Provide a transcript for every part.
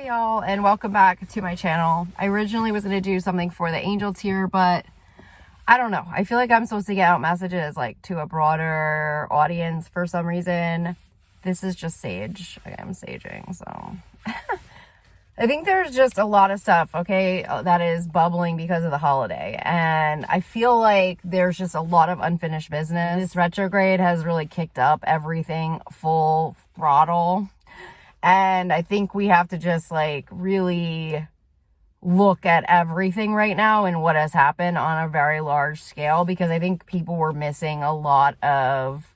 Hey y'all, and welcome back to my channel. I originally was going to do something for the angel tier, but I don't know. I feel like I'm supposed to get out messages like to a broader audience for some reason. This is just sage. I'm saging, so I think there's just a lot of stuff, okay, that is bubbling because of the holiday. And I feel like there's just a lot of unfinished business. This retrograde has really kicked up everything full throttle. And I think we have to just like really look at everything right now and what has happened on a very large scale, because I think people were missing a lot of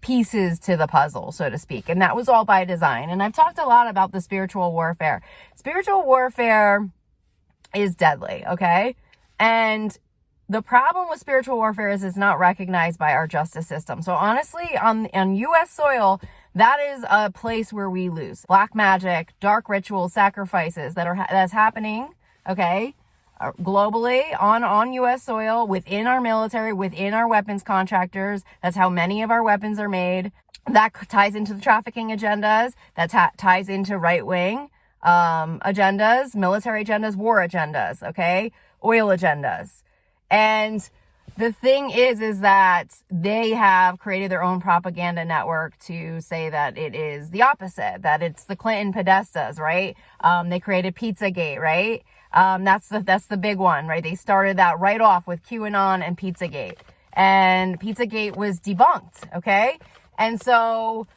pieces to the puzzle, so to speak. And that was all by design. And I've talked a lot about the spiritual warfare. Spiritual warfare is deadly, okay? And the problem with spiritual warfare is it's not recognized by our justice system. So honestly, on U.S. soil, that is a place where we lose. Black magic, dark rituals, sacrifices that's happening, okay, globally on U.S. soil, within our military, within our weapons contractors. That's how many of our weapons are made. That ties into the trafficking agendas. That ties into right-wing agendas, military agendas, war agendas, okay, oil agendas. And the thing is that they have created their own propaganda network to say that it is the opposite, that it's the Clinton Podestas, right? They created Pizzagate, right? That's the big one, right? They started that right off with QAnon and Pizzagate. And Pizzagate was debunked, okay? And so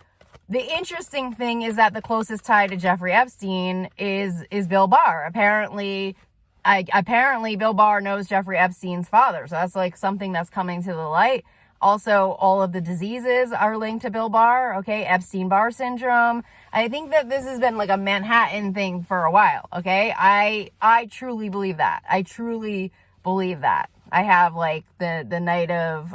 the interesting thing is that the closest tie to Jeffrey Epstein is Bill Barr. Apparently Bill Barr knows Jeffrey Epstein's father. So that's like something that's coming to the light. Also, all of the diseases are linked to Bill Barr, okay? Epstein-Barr syndrome. I think that this has been like a Manhattan thing for a while, okay? I truly believe that. I truly believe that. I have like the Knight of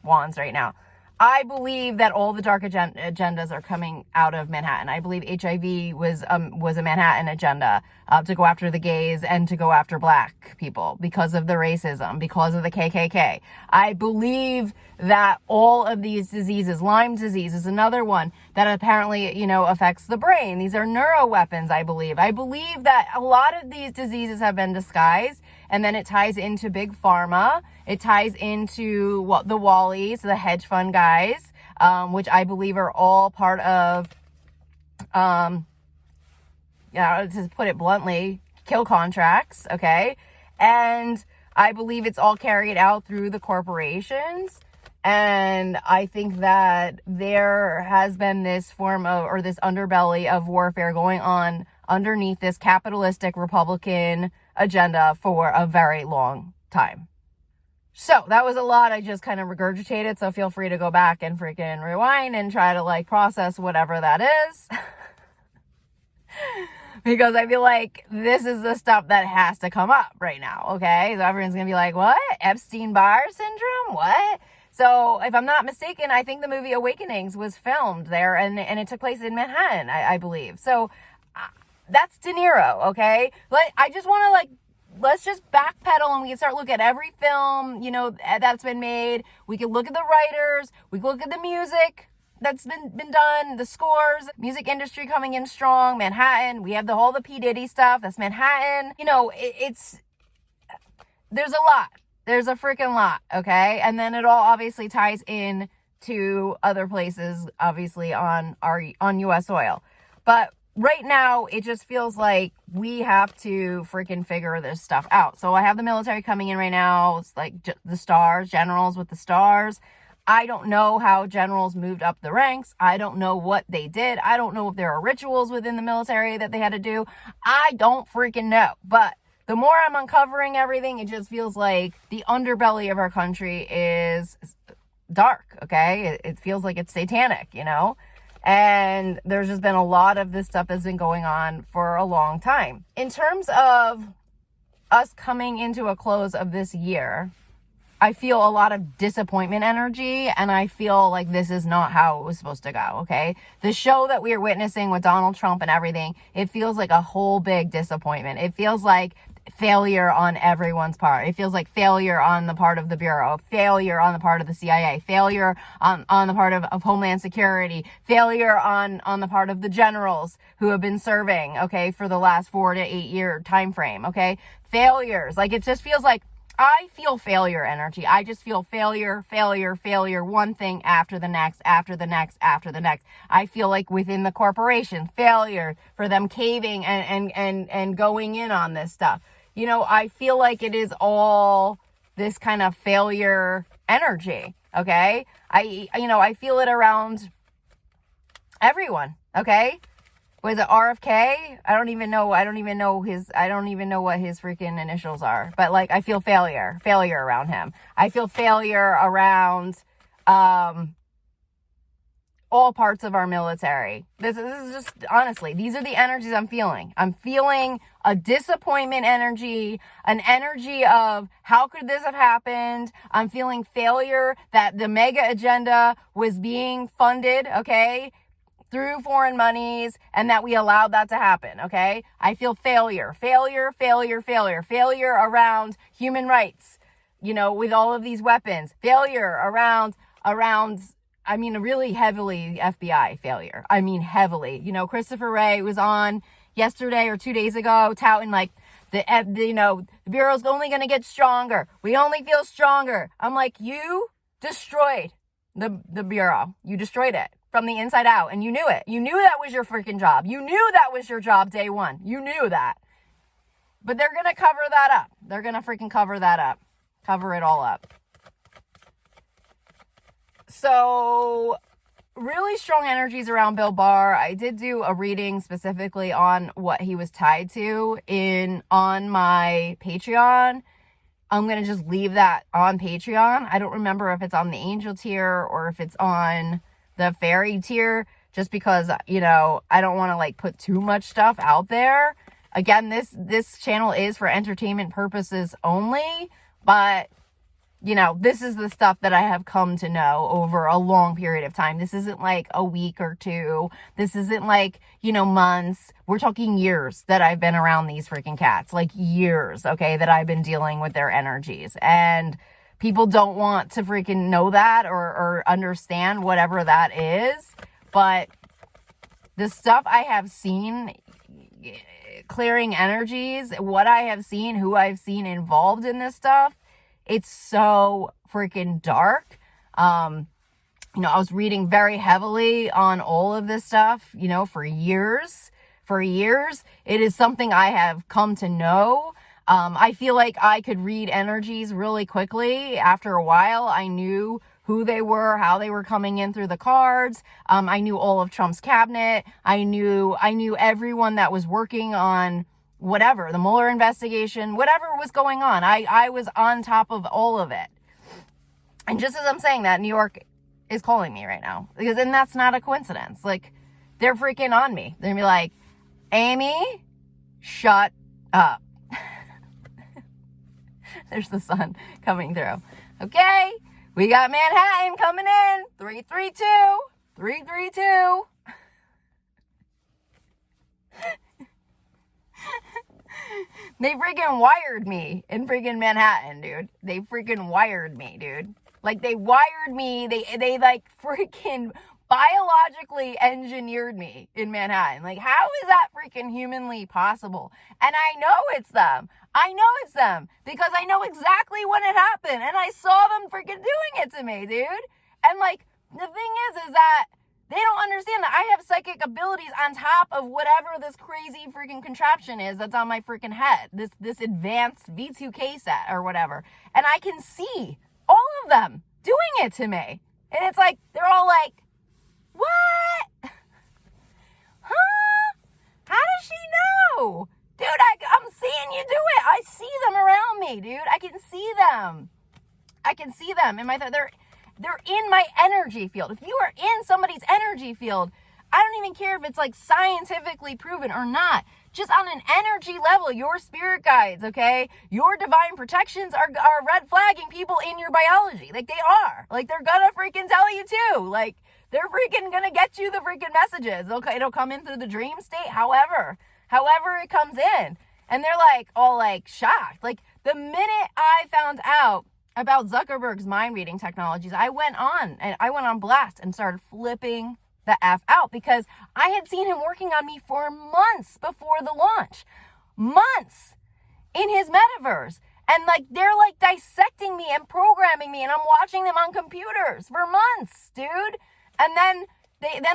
Wands right now. I believe that all the dark agendas are coming out of Manhattan. I believe HIV was a Manhattan agenda to go after the gays and to go after black people because of the racism, because of the KKK. I believe that all of these diseases, Lyme disease is another one that apparently, affects the brain. These are neuroweapons, I believe. I believe that a lot of these diseases have been disguised, and then it ties into big pharma. It ties into the Wallies, the hedge fund guys, which I believe are all part of, to put it bluntly, kill contracts, okay? And I believe it's all carried out through the corporations. And I think that there has been this form of, or this underbelly of warfare going on underneath this capitalistic Republican agenda for a very long time. So that was a lot. I just kind of regurgitated. So feel free to go back and freaking rewind and try to like process whatever that is. Because I feel like this is the stuff that has to come up right now. Okay. So everyone's going to be like, what? Epstein-Barr syndrome? What? So if I'm not mistaken, I think the movie Awakenings was filmed there and it took place in Manhattan, I believe. So that's De Niro. Okay. I just want to let's just backpedal and we can start looking at every film, that's been made. We can look at the writers. We can look at the music that's been done, the scores, music industry coming in strong, Manhattan. We have all the P. Diddy stuff. That's Manhattan. There's a lot. There's a freaking lot. Okay. And then it all obviously ties in to other places, obviously on U.S. soil. But right now, it just feels like we have to freaking figure this stuff out. So I have the military coming in right now. It's like the stars, generals with the stars. I don't know how generals moved up the ranks. I don't know what they did. I don't know if there are rituals within the military that they had to do. I don't freaking know. But the more I'm uncovering everything, it just feels like the underbelly of our country is dark, okay? It feels like it's satanic, And there's just been a lot of this stuff that's been going on for a long time. In terms of us coming into a close of this year, I feel a lot of disappointment energy, and I feel like this is not how it was supposed to go, okay? The show that we are witnessing with Donald Trump and everything, it feels like a whole big disappointment. It feels like failure on everyone's part. It feels like failure on the part of the Bureau, failure on the part of the CIA, failure on the part of Homeland Security, failure on the part of the generals who have been serving, okay, for the last 4 to 8 year time frame, okay? Failures. Like, it just feels like I feel failure energy. I just feel failure, one thing after the next, after the next, after the next. I feel like within the corporation, failure for them caving and going in on this stuff. You know, I feel like it is all this kind of failure energy, okay? I feel it around everyone, okay? Was it RFK? I don't even know what his freaking initials are. But like, I feel failure around him. I feel failure around all parts of our military. This is just, honestly, these are the energies I'm feeling. I'm feeling a disappointment energy, an energy of how could this have happened? I'm feeling failure that the mega agenda was being funded, okay, through foreign monies, and that we allowed that to happen, okay? I feel failure around human rights, you know, with all of these weapons. Failure around, I mean, really heavily FBI failure. I mean, heavily. You know, Christopher Wray was on yesterday or 2 days ago touting like, the Bureau's only going to get stronger. We only feel stronger. I'm like, you destroyed the Bureau. You destroyed it from the inside out, and you knew it. You knew that was your freaking job. You knew that was your job day one. You knew that. But they're going to cover that up. They're going to freaking cover that up. Cover it all up. So, really strong energies around Bill Barr. I did do a reading specifically on what he was tied to on my Patreon. I'm going to just leave that on Patreon. I don't remember if it's on the angel tier or if it's on the fairy tier, just because, you know, I don't want to like put too much stuff out there. Again, this channel is for entertainment purposes only, but you know, this is the stuff that I have come to know over a long period of time. This isn't like a week or two. This isn't like, you know, months. We're talking years that I've been around these freaking cats, like years, okay, that I've been dealing with their energies. And people don't want to freaking know that or understand whatever that is. But the stuff I have seen clearing energies, what I have seen, who I've seen involved in this stuff, it's so freaking dark. You know, I was reading very heavily on all of this stuff, you know, for years. It is something I have come to know. I feel like I could read energies really quickly. After a while, I knew who they were, how they were coming in through the cards. I knew all of Trump's cabinet. I knew everyone that was working on whatever, the Mueller investigation, whatever was going on. I was on top of all of it. And just as I'm saying that, New York is calling me right now. And that's not a coincidence. Like, they're freaking on me. They're gonna be like, Amy, shut up. There's the sun coming through. Okay, we got Manhattan coming in. 332. 332. They freaking wired me in freaking Manhattan, dude. They freaking wired me, dude. Like, they wired me. They like freaking biologically engineered me in Manhattan. Like, how is that freaking humanly possible? And I know it's them. Because I know exactly when it happened. And I saw them freaking doing it to me, dude. And like, the thing is that they don't understand that I have psychic abilities on top of whatever this crazy freaking contraption is that's on my freaking head. This advanced V2K set or whatever. And I can see all of them doing it to me. And it's like, they're all like, what? Huh? How does she know? Dude, I'm seeing you do it. I see them around me, dude. I can see them. In my they're in my energy field. If you are in somebody's energy field, I don't even care if it's like scientifically proven or not. Just on an energy level, your spirit guides, okay? Your divine protections are red flagging people in your biology. Like, they are. Like, they're gonna freaking tell you too. Like, they're freaking gonna get you the freaking messages. Okay, it'll come in through the dream state, however it comes in. And they're like all like shocked. Like the minute I found out about Zuckerberg's mind reading technologies, I went on blast and started flipping the F out because I had seen him working on me for months before the launch. Months in his metaverse. And like they're like dissecting me and programming me, and I'm watching them on computers for months, dude. And then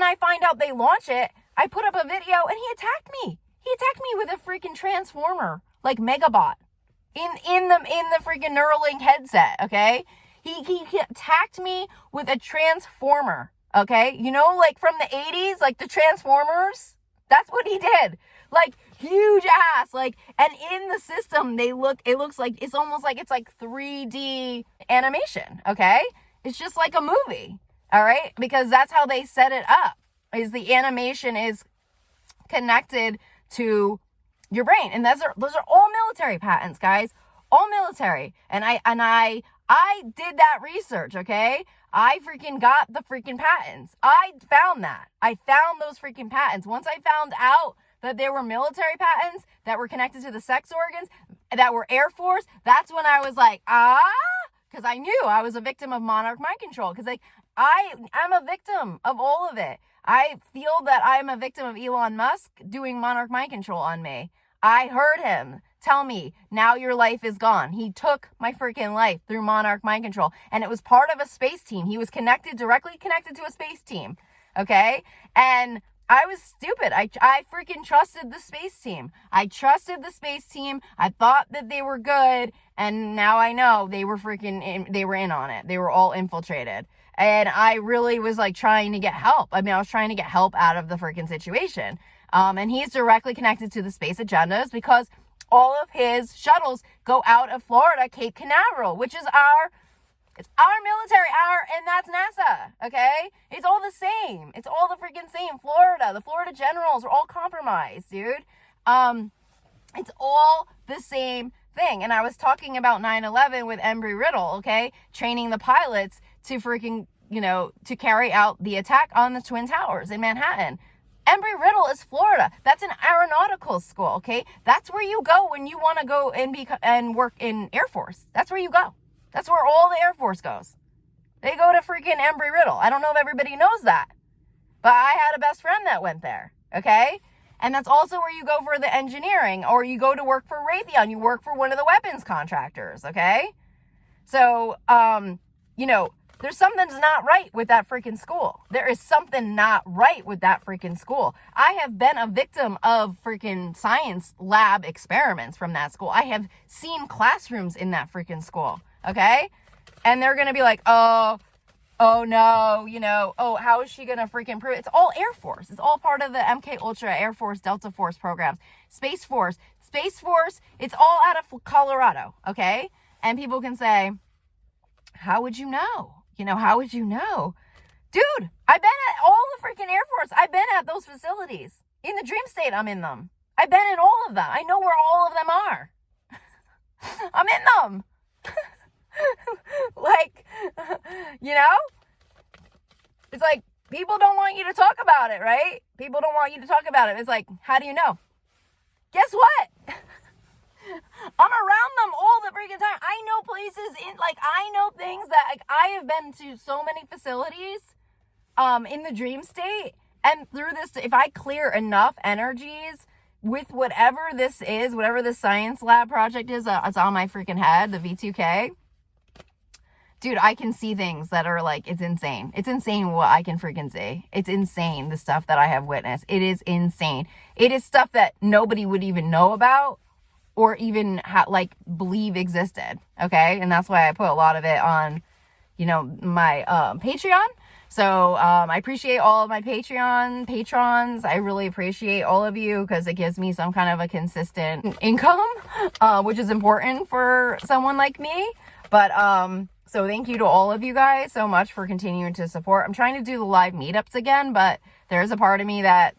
I find out they launch it. I put up a video and he attacked me. He attacked me with a freaking transformer, like Megabot, in the freaking Neuralink headset. Okay, he attacked me with a transformer. Okay, you know, like from the 80s, like the Transformers. That's what he did. Like huge ass, like, and in the system it looks like it's almost like it's like 3D animation. Okay, it's just like a movie. All right, because that's how they set it up. Is the animation is connected to your brain, and those are all military patents, guys, all military. And I did that research. Okay, I freaking got the freaking patents. I found those freaking patents. Once I found out that there were military patents that were connected to the sex organs, that were Air Force, that's when I was like, because I knew I was a victim of monarch mind control. Because like I'm a victim of all of it. I feel that I'm a victim of Elon Musk doing monarch mind control on me. I heard him tell me, now your life is gone. He took my freaking life through monarch mind control. And it was part of a space team. He was directly connected to a space team. Okay? And I was stupid. I freaking trusted the space team. I thought that they were good. And now I know they were in on it. They were all infiltrated. And I really was like trying to get help. I mean, I was trying to get help out of the freaking situation. And he's directly connected to the space agendas because all of his shuttles go out of Florida, Cape Canaveral, which is it's our military, and that's NASA, okay? It's all the same. It's all the freaking same. The Florida generals are all compromised, dude. It's all the same thing. And I was talking about 9/11 with Embry Riddle, okay? Training the pilots to freaking, to carry out the attack on the Twin Towers in Manhattan. Embry Riddle is Florida. That's an aeronautical school, okay? That's where you go when you want to go and work in Air Force. That's where you go. That's where all the Air Force goes. They go to freaking Embry Riddle. I don't know if everybody knows that, but I had a best friend that went there, okay? And that's also where you go for the engineering, or you go to work for Raytheon. You work for one of the weapons contractors, okay? So, there's something's not right with that freaking school. There is something not right with that freaking school. I have been a victim of freaking science lab experiments from that school. I have seen classrooms in that freaking school, okay? And they're going to be like, oh no, how is she going to freaking prove it? It's all Air Force. It's all part of the MK Ultra, Air Force, Delta Force programs. Space Force, it's all out of Colorado, okay? And people can say, how would you know? How would you know? Dude, I've been at all the freaking Air Force. I've been at those facilities. In the dream state, I'm in them. I've been in all of them. I know where all of them are. I'm in them. Like, it's like people don't want you to talk about it, right? People don't want you to talk about it. It's like, how do you know? Guess what? I'm around them all the freaking time. I know places I know things that I have been to so many facilities in the dream state, and through this, if I clear enough energies with whatever this is, whatever the science lab project is, it's on my freaking head, the V2K. Dude, I can see things that are like, it's insane. It's insane what I can freaking see. It's insane, the stuff that I have witnessed. It is insane. It is stuff that nobody would even know about or even believe existed, okay? And that's why I put a lot of it on, my Patreon. So I appreciate all of my patrons. I really appreciate all of you because it gives me some kind of a consistent income, which is important for someone like me. But so thank you to all of you guys so much for continuing to support. I'm trying to do the live meetups again, but there's a part of me that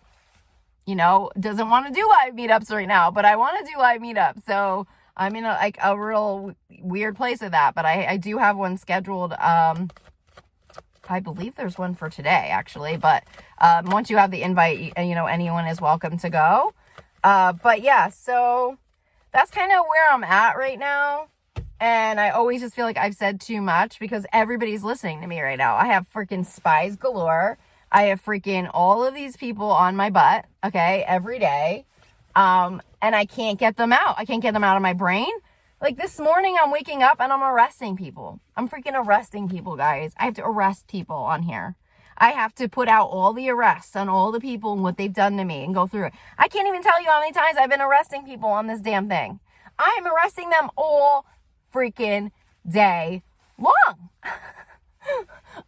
doesn't want to do live meetups right now, but I want to do live meetups. So I'm in a real weird place with that, but I do have one scheduled. I believe there's one for today actually, but once you have the invite, anyone is welcome to go. But yeah, so that's kind of where I'm at right now. And I always just feel like I've said too much because everybody's listening to me right now. I have freaking spies galore. I have freaking all of these people on my butt, okay, every day. And I can't get them out. I can't get them out of my brain. Like this morning, I'm waking up and I'm arresting people. I'm freaking arresting people, guys. I have to arrest people on here. I have to put out all the arrests on all the people and what they've done to me and go through it. I can't even tell you how many times I've been arresting people on this damn thing. I am arresting them all freaking day long.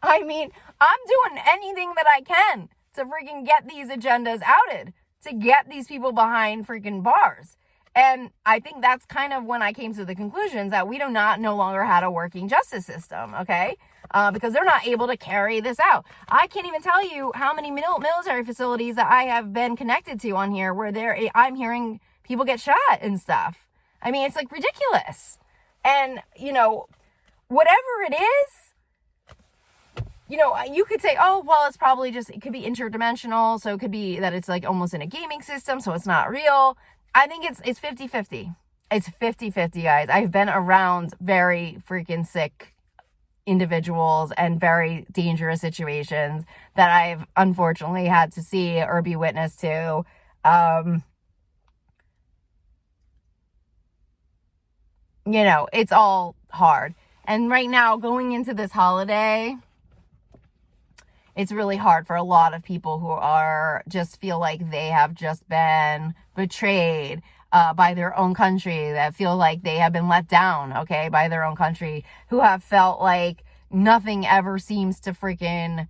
I mean, I'm doing anything that I can to freaking get these agendas outed, to get these people behind freaking bars. And I think that's kind of when I came to the conclusions that we do not no longer have a working justice system, okay? Because they're not able to carry this out. I can't even tell you how many military facilities that I have been connected to on here where I'm hearing people get shot and stuff. I mean, it's like ridiculous. And, you know, whatever it is, you know, you could say, oh, well, it's probably just, it could be interdimensional. So it could be that it's like almost in a gaming system. So it's not real. I think it's 50-50. It's 50-50, guys. I've been around very freaking sick individuals and very dangerous situations that I've unfortunately had to see or be witness to. You know, it's all hard. And right now, going into this holiday, it's really hard for a lot of people who are just feel like they have just been betrayed by their own country, that feel like they have been let down, okay, by their own country, who have felt like nothing ever seems to freaking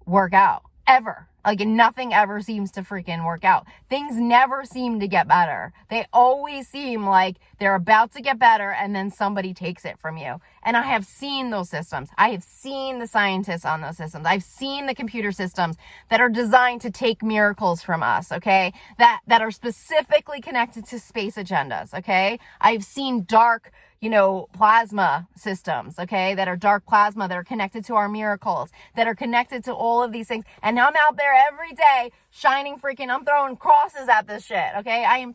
work out, ever. Like nothing ever seems to freaking work out. Things never seem to get better. They always seem like they're about to get better and then somebody takes it from you. And I have seen those systems. I have seen the scientists on those systems. I've seen the computer systems that are designed to take miracles from us, okay? That are specifically connected to space agendas, okay? I've seen dark, you know, plasma systems, okay, that are dark plasma, that are connected to our miracles, that are connected to all of these things. And I'm out there every day shining freaking, I'm throwing crosses at this shit, okay? I am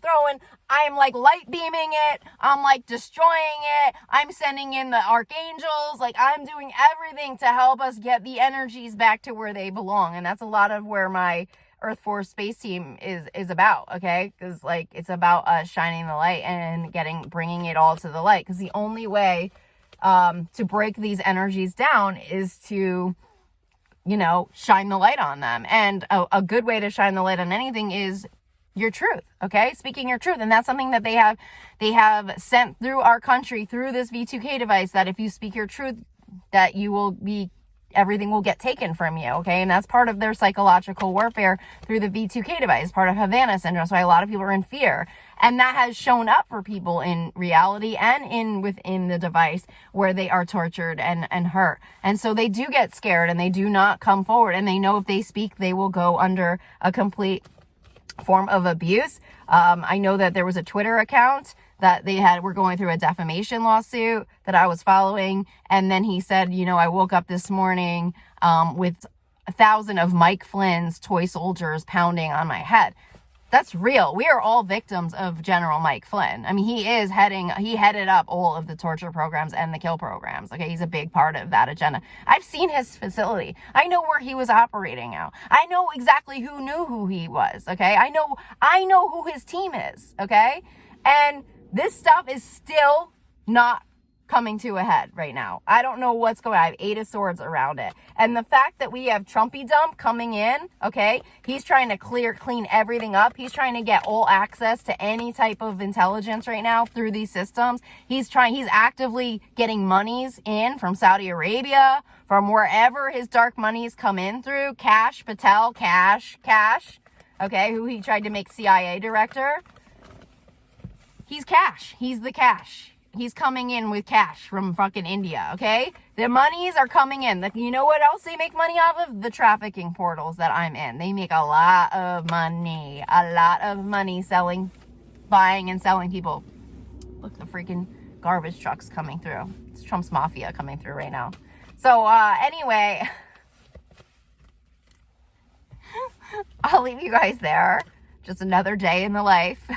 like light beaming it. I'm like destroying it. I'm sending in the archangels. Like I'm doing everything to help us get the energies back to where they belong. And that's a lot of where my Earth Force space team is about, okay? Because like it's about us shining the light and bringing it all to the light. Because the only way to break these energies down is to, you know, shine the light on them. And a good way to shine the light on anything is your truth, okay? Speaking your truth. And that's something that they have sent through our country through this V2K device, that if you speak your truth, that you will be, everything will get taken from you, okay? And that's part of their psychological warfare through the V2K device, part of Havana syndrome. So a lot of people are in fear. And that has shown up for people in reality and within the device where they are tortured and hurt. And so they do get scared and they do not come forward. And they know if they speak, they will go under a complete form of abuse. I know that there was a Twitter account that were going through a defamation lawsuit that I was following. And then he said, you know, I woke up this morning with 1,000 of Mike Flynn's toy soldiers pounding on my head. That's real. We are all victims of General Mike Flynn. I mean, he headed up all of the torture programs and the kill programs. Okay. He's a big part of that agenda. I've seen his facility. I know where he was operating out. I know exactly who knew who he was. Okay. I know who his team is. Okay. And this stuff is still not coming to a head right now. I don't know what's going on. I have 8 of swords around it. And the fact that we have Trumpy Dump coming in, okay, he's trying to clean everything up. He's trying to get all access to any type of intelligence right now through these systems. He's actively getting monies in from Saudi Arabia, from wherever his dark monies come in through. Cash Patel, Cash, okay, who he tried to make CIA director. He's Cash. He's the Cash. He's coming in with cash from fucking India, okay? The monies are coming in. You know what else they make money off of? The trafficking portals that I'm in. They make a lot of money. A lot of money buying and selling people. Look, the freaking garbage truck's coming through. It's Trump's mafia coming through right now. So, anyway, I'll leave you guys there. Just another day in the life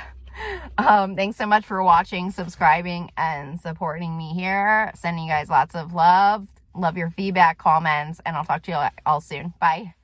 Thanks so much for watching, subscribing, and supporting me here. Sending you guys lots of love. Love your feedback, comments, and I'll talk to you all soon. Bye.